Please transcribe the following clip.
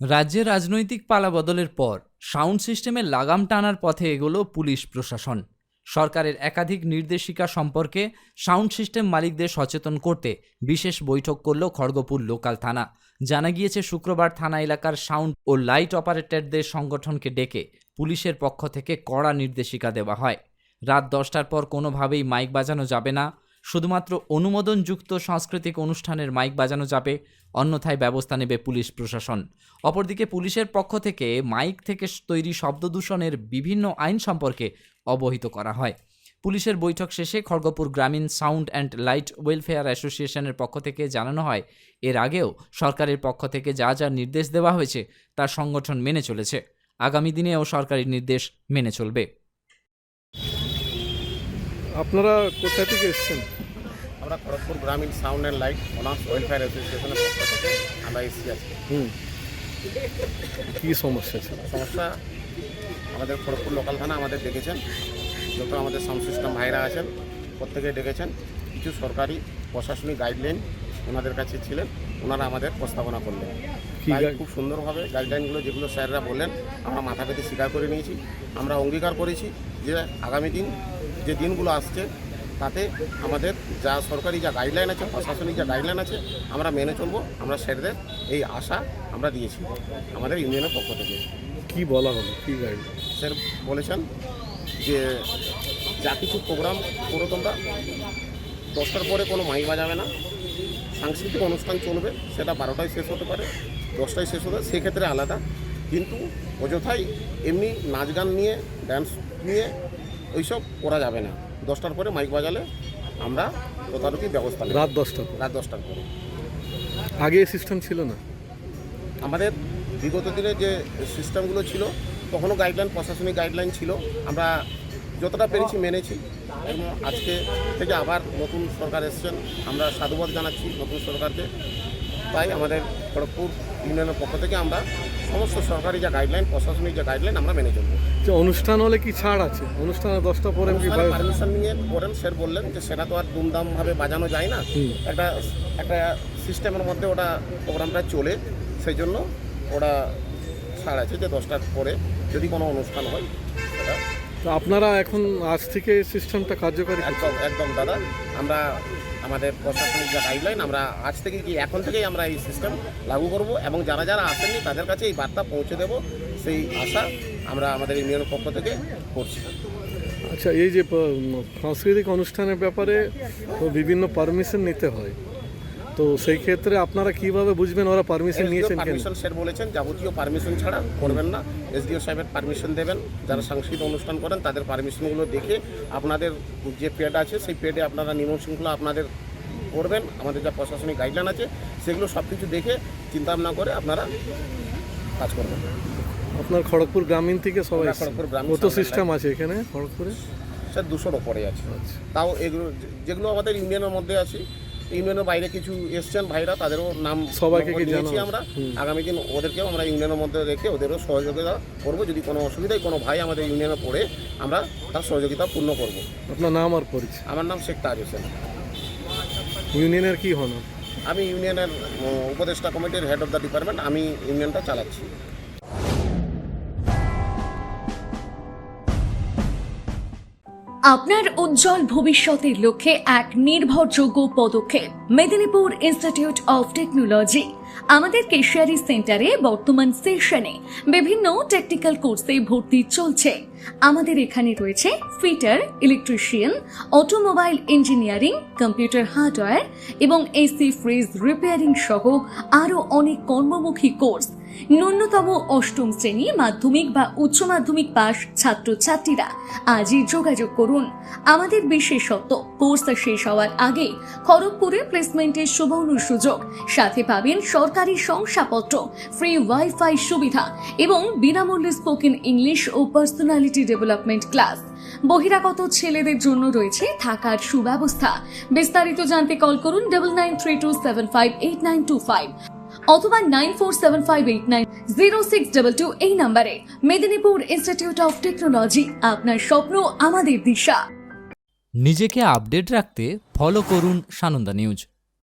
রাজ্যে রাজনৈতিক পালাবদলের পর সাউন্ড সিস্টেমের লাগাম টানার পথে এগোলো পুলিশ প্রশাসন। সরকারের একাধিক নির্দেশিকা সম্পর্কে সাউন্ড সিস্টেম মালিকদের সচেতন করতে বিশেষ বৈঠক করল খড়গপুর লোকাল থানা। জানা গিয়েছে, শুক্রবার থানা এলাকার সাউন্ড ও লাইট অপারেটরদের সংগঠনকে ডেকে পুলিশের পক্ষ থেকে কড়া নির্দেশিকা দেওয়া হয়। রাত 10টার পর কোনোভাবেই মাইক বাজানো যাবে না, শুধুমাত্র অনুমোদনযুক্ত সাংস্কৃতিক অনুষ্ঠানের মাইক বাজানো যাবে, অন্যথায় ব্যবস্থা নেবে পুলিশ প্রশাসন। অপরদিকে পুলিশের পক্ষ থেকে মাইক থেকে তৈরি শব্দ দূষণের বিভিন্ন আইন সম্পর্কে অবহিত করা হয়। পুলিশের বৈঠক শেষে খড়গপুর গ্রামীণ সাউন্ড অ্যান্ড লাইট ওয়েলফেয়ার অ্যাসোসিয়েশনের পক্ষ থেকে জানানো হয়, এর আগেও সরকারের পক্ষ থেকে যা যা নির্দেশ দেওয়া হয়েছে তার সংগঠন মেনে চলেছে। আগামী দিনেও সরকারি নির্দেশ মেনে চলবে। আপনারা কোথা থেকে এসেছেন? আমরা খড়গপুর গ্রামীণ sound and light owners welfare অ্যাসোসিয়েশনের পক্ষ থেকে আমরা এসেছি আজকে। কী সমস্যা ছিল? সমস্যা আমাদের খড়গপুর লোকাল থানা আমাদের ডেকেছেন, যত আমাদের সাউন্ড সিস্টেম ভাইরা আছেন প্রত্যেকে ডেকেছেন। কিছু সরকারি প্রশাসনিক গাইডলাইন ওনাদের কাছে ছিলেন, ওনারা আমাদের প্রস্তাবনা করলেন। খুব সুন্দরভাবে গাইডলাইনগুলো যেগুলো স্যাররা বললেন আমরা মাথা পেতে স্বীকার করে নিয়েছি। আমরা অঙ্গীকার করেছি যে আগামী দিন যে দিনগুলো আসছে তাতে আমাদের যা সরকারি যা গাইডলাইন আছে, প্রশাসনিক যা গাইডলাইন আছে আমরা মেনে চলবো। আমরা স্যারদের এই আশা আমরা দিয়েছি আমাদের ইউনিয়নের পক্ষ থেকে। কি বলা হলো? কি গাইডলাইন? স্যার বলেছেন যে যা কিছু প্রোগ্রাম করো তোমরা 10টার পরে কোনো মাইক বাজাবে না, সাংস্কৃতিক অনুষ্ঠান চলবে, সেটা 12টায় শেষ হতে পারে, 10টায় শেষ হতে, সেক্ষেত্রে আলাদা। কিন্তু অযথাই এমনি নাচ গান নিয়ে ড্যান্স নিয়ে ওইসব করা যাবে না। 10টার পরে মাইক বাজালে আমরা তদারকি ব্যবস্থা নেব। রাত 10টার পরে। আগে সিস্টেম ছিল না আমাদের বিগত দিনে যে সিস্টেমগুলো ছিল তখনও গাইডলাইন, প্রশাসনিক গাইডলাইন ছিল, আমরা যতটা পেরেছি মেনেছি। এবং আজকে থেকে আবার নতুন সরকার এসছেন, আমরা সাধুবাদ জানাচ্ছি নতুন সরকারকে। তাই আমাদের খড়গপুর ইউনিয়নের পক্ষ থেকে আমরা সমস্ত সরকারি যা গাইডলাইন, প্রশাসনিক যা গাইডলাইন আমরা মেনে চলব। যে অনুষ্ঠান হলে কি ছাড় আছে? অনুষ্ঠানে 10টা পরে পারমিশন নিয়ে করেন, স্যার বললেন যে সেটা তো আর দুমদামভাবে বাজানো যায় না, একটা সিস্টেমের মধ্যে ওটা প্রোগ্রামটা চলে, সেই জন্য ওরা ছাড় আছে যে 10টার পরে যদি কোনো অনুষ্ঠান হয় সেটা। তো আপনারা এখন আজ থেকে সিস্টেমটা কার্যকরী? একদম দাদা, আমরা আমাদের প্রশাসনিক যা গাইডলাইন আমরা আজ থেকে এখন থেকেই আমরা এই সিস্টেম লাগু করব এবং যারা যারা আসেননি তাদের কাছে এই বার্তা পৌঁছে দেব, সেই আশা আমরা আমাদের ইউনিয়নের পক্ষ থেকে করছি। আচ্ছা, এই যে সাংস্কৃতিক অনুষ্ঠানের ব্যাপারে তো বিভিন্ন পারমিশন নিতে হয়, তো সেই ক্ষেত্রে আপনারা কিভাবে বুঝবেন ওরা পারমিশন নিয়েছেন? পারমিশন স্যার বলেছেন যাবতীয় পারমিশন ছাড়া করবেন না। এসডিও সাহেবের পারমিশন দেবেন, যারা সাংস্কৃতিক অনুষ্ঠান করেন তাদের পারমিশনগুলো দেখে আপনাদের যে পেড আছে সেই পেডে আপনারা নিয়ম শৃঙ্খলা আপনাদের করবেন। আমাদের যা প্রশাসনিক গাইডলাইন আছে সেগুলো সব কিছু দেখে চিন্তা ভাবনা করে আপনারা কাজ করবেন। আপনার খড়গপুর গ্রামীণ থেকে সবাই? খড়গপুর গ্রামীণ কত সিস্টেম আছে এখানে খড়গপুরে? স্যার 200-র ওপরে আছে। তাও এগুলো যেগুলো আমাদের ইউনিয়নের মধ্যে আছে, ইউনিয়নের বাইরে কিছু এসছেন ভাইরা, তাদেরও নাম সবাইকে নিয়েছি আমরা। আগামী দিন ওদেরকেও আমরা ইউনিয়নের মধ্যে রেখে ওদেরও সহযোগিতা করবো। যদি কোনো অসুবিধায় কোনো ভাই আমাদের ইউনিয়নে পড়ে আমরা তার সহযোগিতা পূর্ণ করব। আপনার নাম আর পরিচয়? আমার নাম শেখ তাজ হোসেন। ইউনিয়নের কি হন? আমি ইউনিয়নের উপদেষ্টা কমিটির হেড অফ দ্য ডিপার্টমেন্ট, আমি ইউনিয়নটা চালাচ্ছি। আপনার উজ্জ্বল ভবিষ্যতের লক্ষ্যে এক নির্ভরযোগ্য পদক্ষেপ মেদিনীপুর ইনস্টিটিউট অফ টেকনোলজি। আমাদের কেশিয়ারি সেন্টারে বর্তমান সেশনে বিভিন্ন টেকনিক্যাল কোর্সে ভর্তি চলছে। আমাদের এখানে রয়েছে fitter, electrician, automobile engineering, computer hardware এবং এসি ফ্রিজ রিপেয়ারিং সহ আরও অনেক কর্মমুখী কোর্স। ন্যূনতম 8ম শ্রেণী, মাধ্যমিক বা উচ্চ মাধ্যমিক পাস ছাত্রছাত্রীরা আজই যোগাযোগ করুন। আমাদের বিশেষত্ব, কোর্স শেষ হওয়ার আগে খড়গপুরে প্লেসমেন্টের সুবর্ণ সুযোগ, সাথে পাবেন সরকারি শংসাপত্র, ফ্রি ওয়াইফাই সুবিধা এবং বিনামূল্যে স্পোকেন ইংলিশ ও পার্সোনালিটি ডেভেলপমেন্ট ক্লাস। বহিরাগত ছেলেদের জন্য রয়েছে থাকার সুব্যবস্থা। বিস্তারিত জানতে কল করুন 9932758925 অথবা 9475890622 এই নম্বরে। মেদিনীপুর ইনস্টিটিউট অফ টেকনোলজি, আপনার স্বপ্ন আমাদের দিশা। নিজেকে আপডেট রাখতে ফলো করুন সানন্দা নিউজ।